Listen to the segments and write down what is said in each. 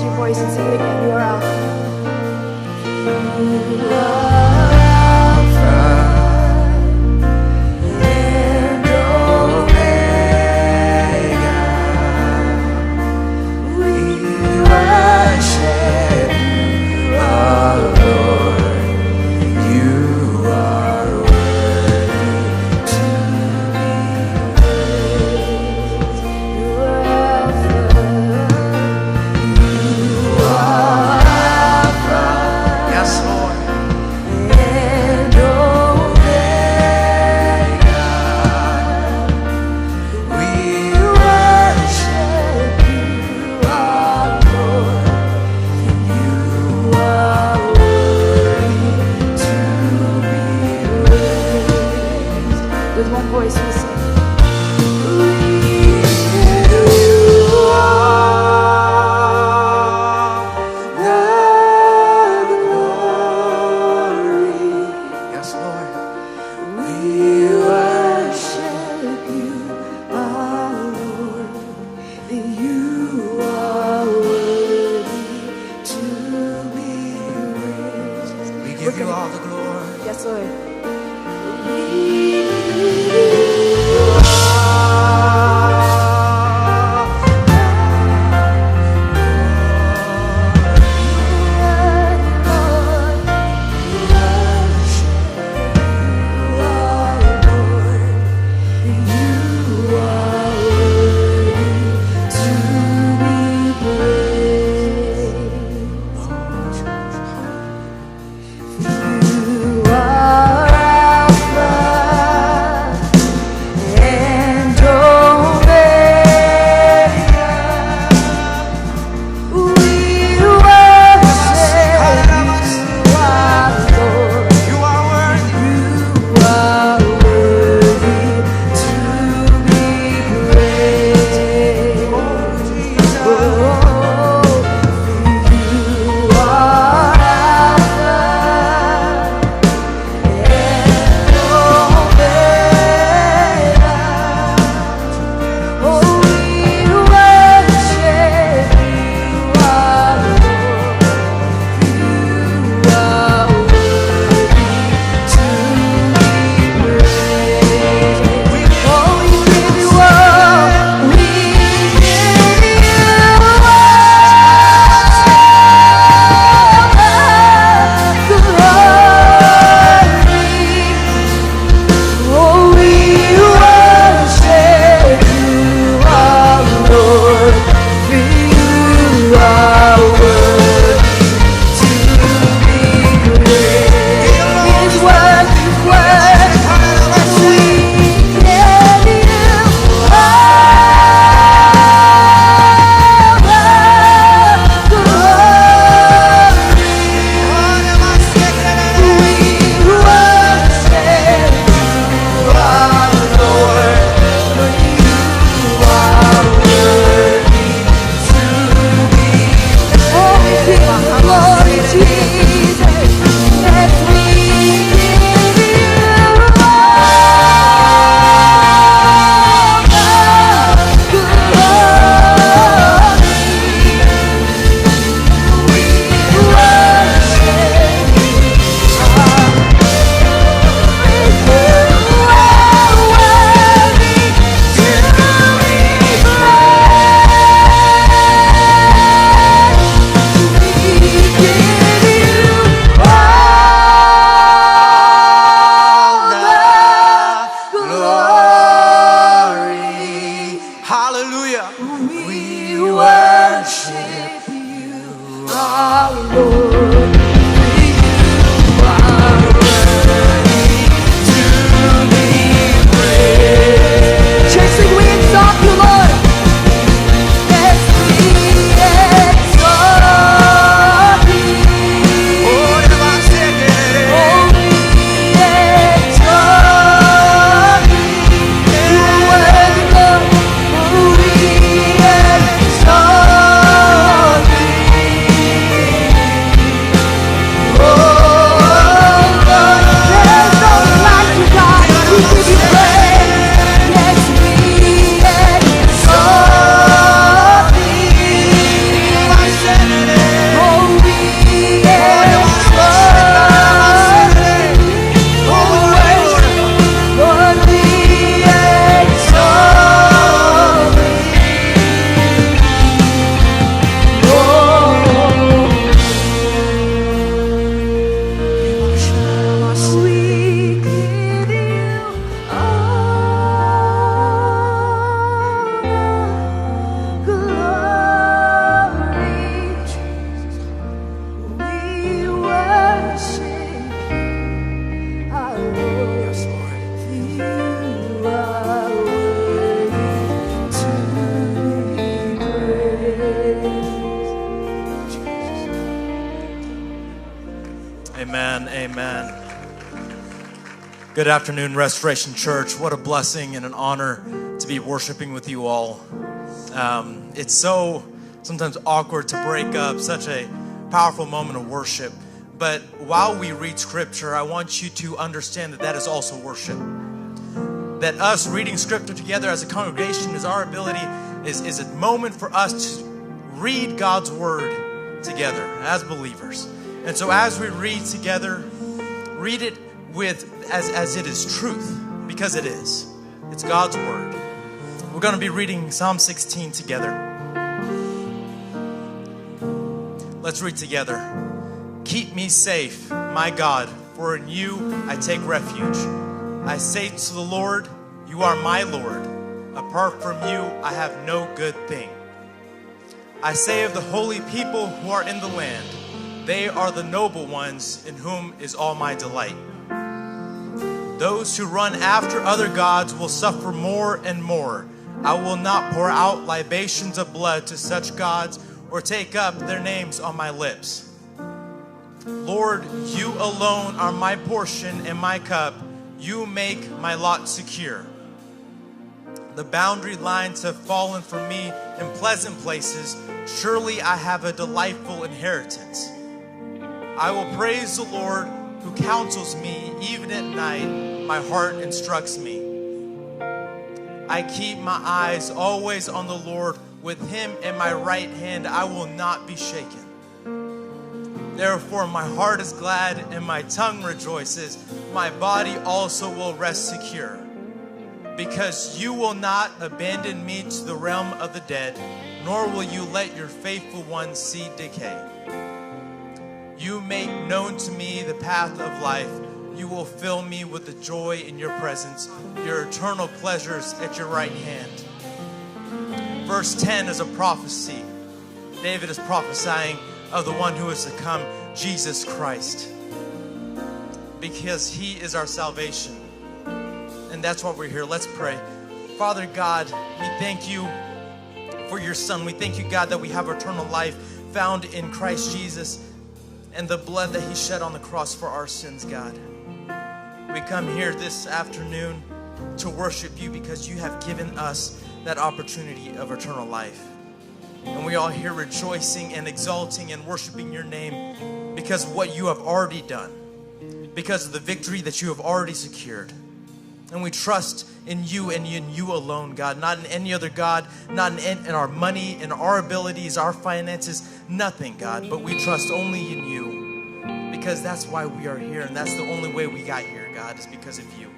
your voice and sing it again. You are Alpha. You are and Omega. We worship you, our Lord. You are worthy to be praised. You are Alpha. You are Alpha. Yes, Lord. And Omega. We worship you, our Lord. You are worthy to be praised. With one voice we sing. We give you all the glory. Yes, Lord. We worship you, our Lord. You are worthy to be praised. We give you all the glory. Yes, Lord. We give you all Amen. Good afternoon, Restoration Church. What a blessing and an honor to be worshiping with you all. It's so sometimes awkward to break up such a powerful moment of worship. But while we read scripture, I want you to understand that that is also worship. That us reading scripture together as a congregation is our ability, is a moment for us to read God's word together as believers. And so as we read together, read it as it is truth, because it is. It's God's word. We're going to be reading Psalm 16 together. Let's read together. Keep me safe, my God, for in you I take refuge. I say to the Lord, you are my Lord. Apart from you, I have no good thing. I say of the holy people who are in the land, they are the noble ones in whom is all my delight. Those who run after other gods will suffer more and more. I will not pour out libations of blood to such gods or take up their names on my lips. Lord, you alone are my portion and my cup. You make my lot secure. The boundary lines have fallen for me in pleasant places. Surely I have a delightful inheritance. I will praise the Lord who counsels me. Even at night, my heart instructs me. I keep my eyes always on the Lord. With him in my right hand, I will not be shaken. Therefore, my heart is glad and my tongue rejoices. My body also will rest secure. Because you will not abandon me to the realm of the dead, nor will you let your faithful one see decay. You make known to me the path of life. You will fill me with the joy in your presence, your eternal pleasures at your right hand. Verse 10 is a prophecy. David is prophesying of the one who is to come, Jesus Christ. Because he is our salvation. And that's why we're here. Let's pray. Father God, we thank you for your Son. We thank you, God, that we have eternal life found in Christ Jesus and the blood that he shed on the cross for our sins, God. We come here this afternoon to worship you because you have given us that opportunity of eternal life. And we all here rejoicing and exalting and worshiping your name because of what you have already done, because of the victory that you have already secured. And we trust in you and in you alone, God, not in any other God, not in our money, in our abilities, our finances, nothing, God, but we trust only in you because that's why we are here. And that's the only way we got here, God, is because of you.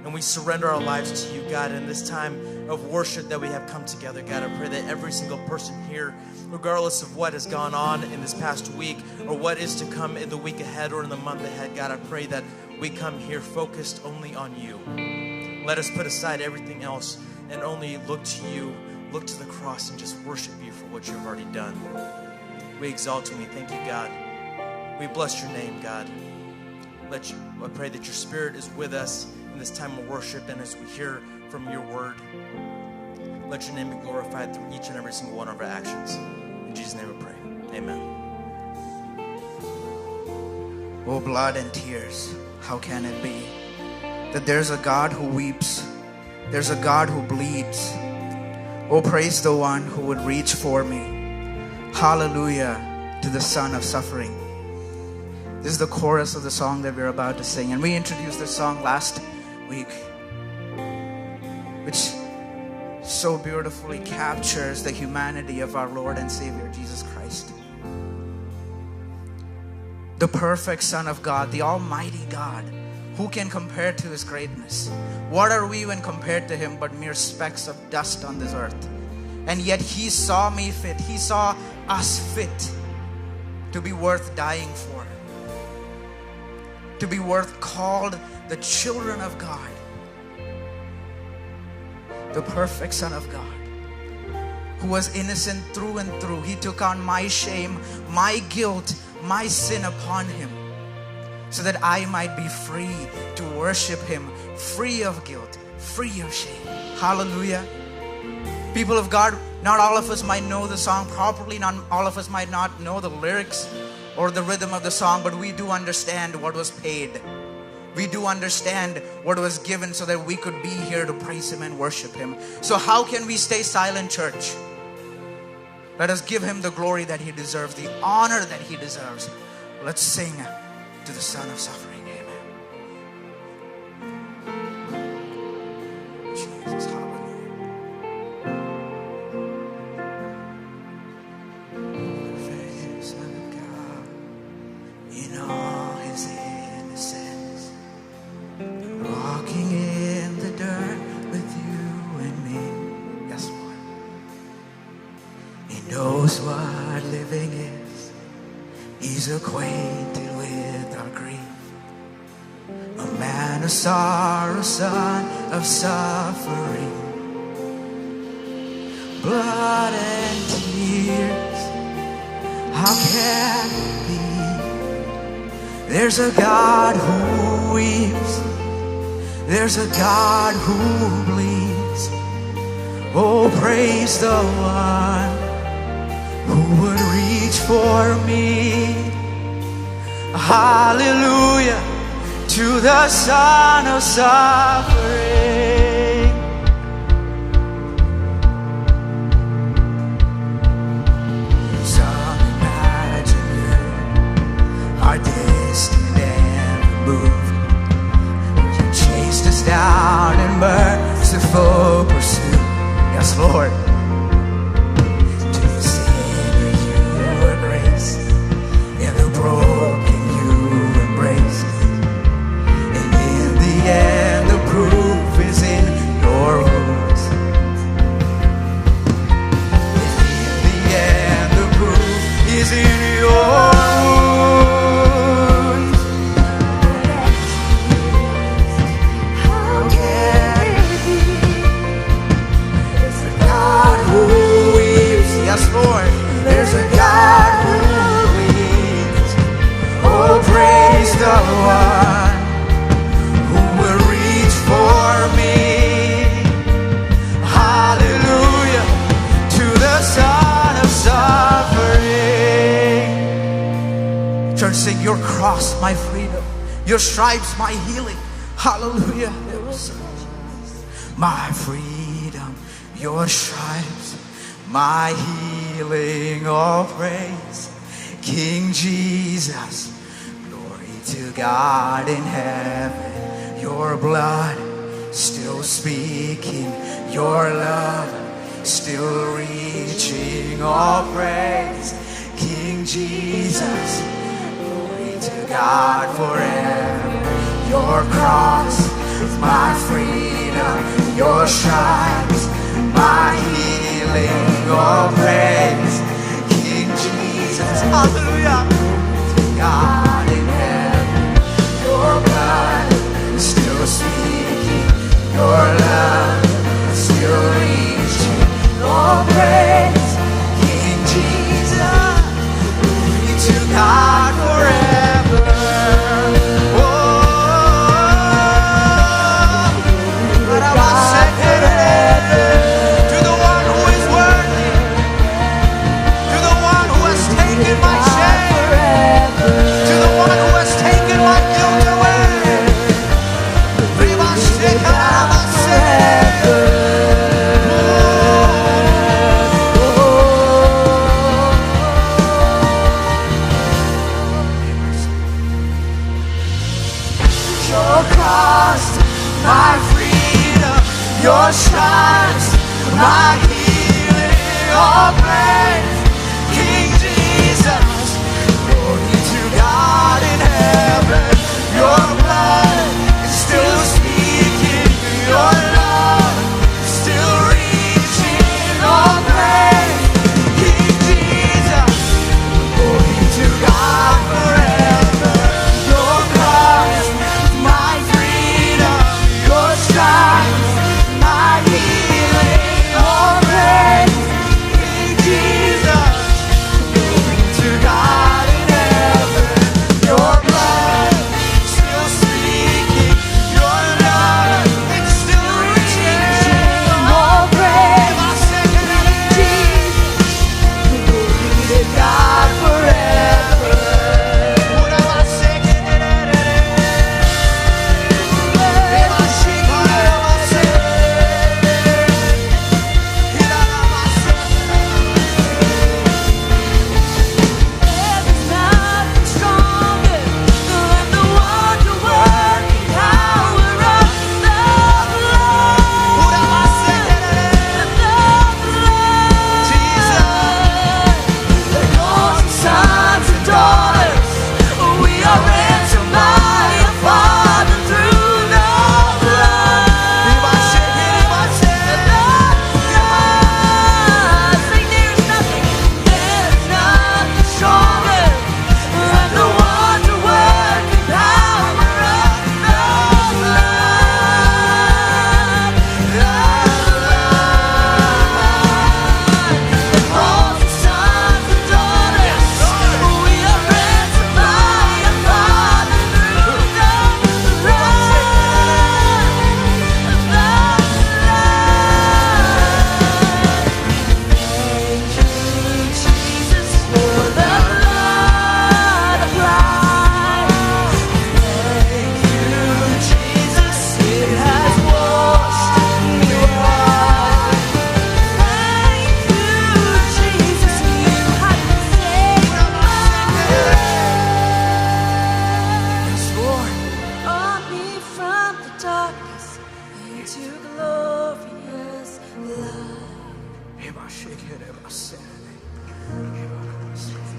And we surrender our lives to you, God, in this time of worship that we have come together, God. I pray that every single person here, regardless of what has gone on in this past week or what is to come in the week ahead or in the month ahead, God, I pray that we come here focused only on you. Let us put aside everything else and only look to you, look to the cross, and just worship you for what you've already done. We exalt you and we thank you, God. We bless your name, God. I pray that your Spirit is with us in this time of worship and as we hear from your word. Let your name be glorified through each and every single one of our actions. In Jesus' name we pray. Amen. Oh, blood and tears, how can it be that there's a God who weeps, there's a God who bleeds? Oh, praise the one who would reach for me. Hallelujah to the Son of Suffering. This is the chorus of the song that we're about to sing. And we introduced this song last week, which so beautifully captures the humanity of our Lord and Savior, Jesus Christ. The perfect Son of God, the Almighty God. Who can compare to his greatness? What are we when compared to him but mere specks of dust on this earth? And yet he saw me fit. He saw us fit to be worth dying for. To be worth called the children of God. The perfect Son of God, who was innocent through and through. He took on my shame, my guilt, my sin upon him, so that I might be free to worship him, free of guilt, free of shame. Hallelujah. People of God, not all of us might know the song properly. Not all of us might not know the lyrics. or the rhythm of the song, but we do understand what was paid. We do understand what was given so that we could be here to praise Him and worship Him. So how can we stay silent, church? Let us give Him the glory that He deserves, the honor that He deserves. Let's sing to the Son of Suffering. Amen. Jesus, hallelujah. Perfect Son of God, in all His innocence, walking in the dirt with you and me. Yes, Lord. He knows what living is. He's acquainted with our grief. A man of sorrow, son of suffering. Blood and tears, how can it be? There's a God who weeps. There's a God who bleeds. Oh, praise the one who would reach for me. Hallelujah to the Son of Suffering. Some imagine you are distant and removed. You chased us down in merciful pursuit. Yes, Lord. Broken you embraced, and in the end the proof is in your wounds. And in the end the proof is in your wounds. How can it be? There's a God who weeps. Yes, Lord. There's a God who praise the one who will reach for me. Hallelujah to the Son of Suffering. Church, sing, your cross, my freedom, your stripes, my healing. Hallelujah. My freedom, your stripes, my healing, all praise. King Jesus, to God in heaven, your blood still speaking, your love still reaching, all praise. King Jesus, glory to God forever. Your cross, my freedom, your stripes, my healing, all praise. King Jesus, hallelujah, to God in heaven. Your blood still speaking, your love still reaching, all praise. King Jesus, glory to God forever. Oh,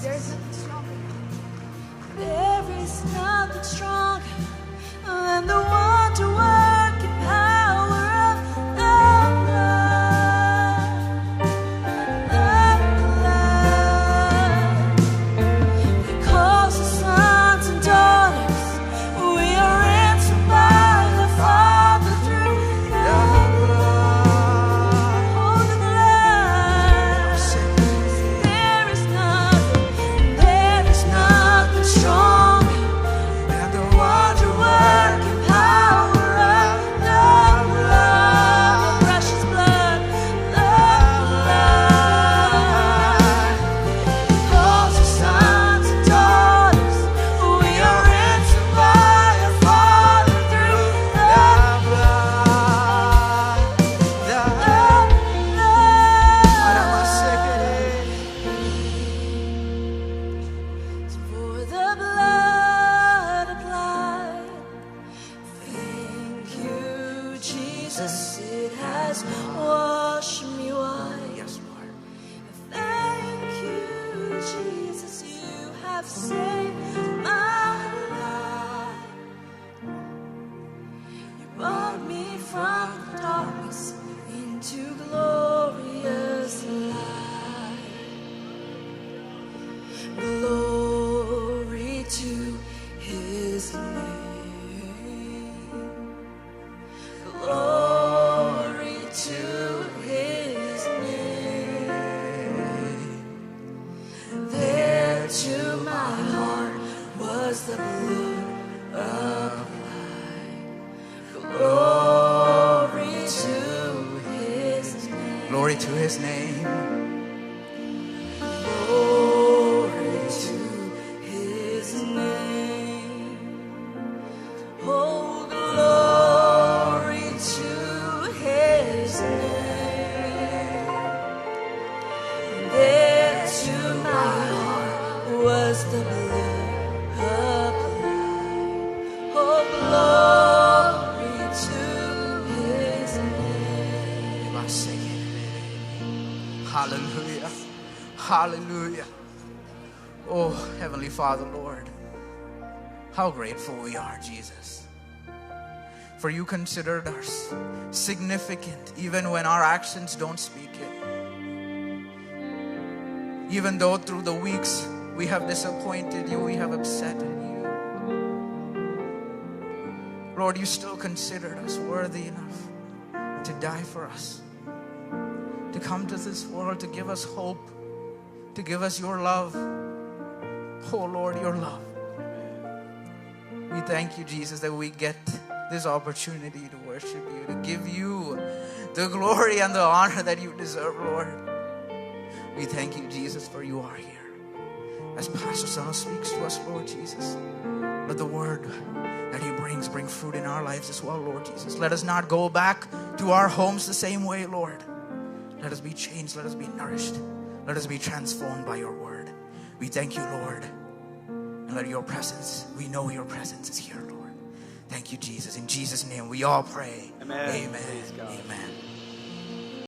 There's nothing stronger. There is nothing stronger than the wonder working power of the blood. Because the sons and daughters, we are ransomed by the Father through the blood. Oh, the blood. There is nothing stronger than the wonder working power of the blood, the precious blood, the blood. Because the sons and daughters, we are ransomed by our Father through the blood, the blood. For the blood applied. Thank you, Jesus, it has washed me white. Yes, Lord. Thank you, Jesus, you have saved my life. You brought me from darkness into glorious light. Glory to His name. Glory to His name. There to my heart was the blood applied. Glory to His name. Glory to His name. Glory to His name. Oh, glory to His name. There to my heart was the blood applied. Oh, glory to His name. Hallelujah. Hallelujah. Oh, Heavenly Father, Lord, how grateful we are, Jesus. For you considered us significant even when our actions don't speak it. Even though through the weeks we have disappointed you, we have upset you. Lord, you still considered us worthy enough to die for us, to come to this world, to give us hope, to give us your love. Oh Lord, your love. We thank you, Jesus, that we get this opportunity to worship you, to give you the glory and the honor that you deserve, Lord. We thank you, Jesus, for you are here. As Pastor Sano speaks to us, Lord Jesus, let the word that he brings bring fruit in our lives as well, Lord Jesus. Let us not go back to our homes the same way, Lord. Let us be changed. Let us be nourished. Let us be transformed by your word. We thank you, Lord. And let your presence, we know your presence is here, Lord. Thank you, Jesus. In Jesus' name we all pray. Amen. Amen. Praise God. Amen.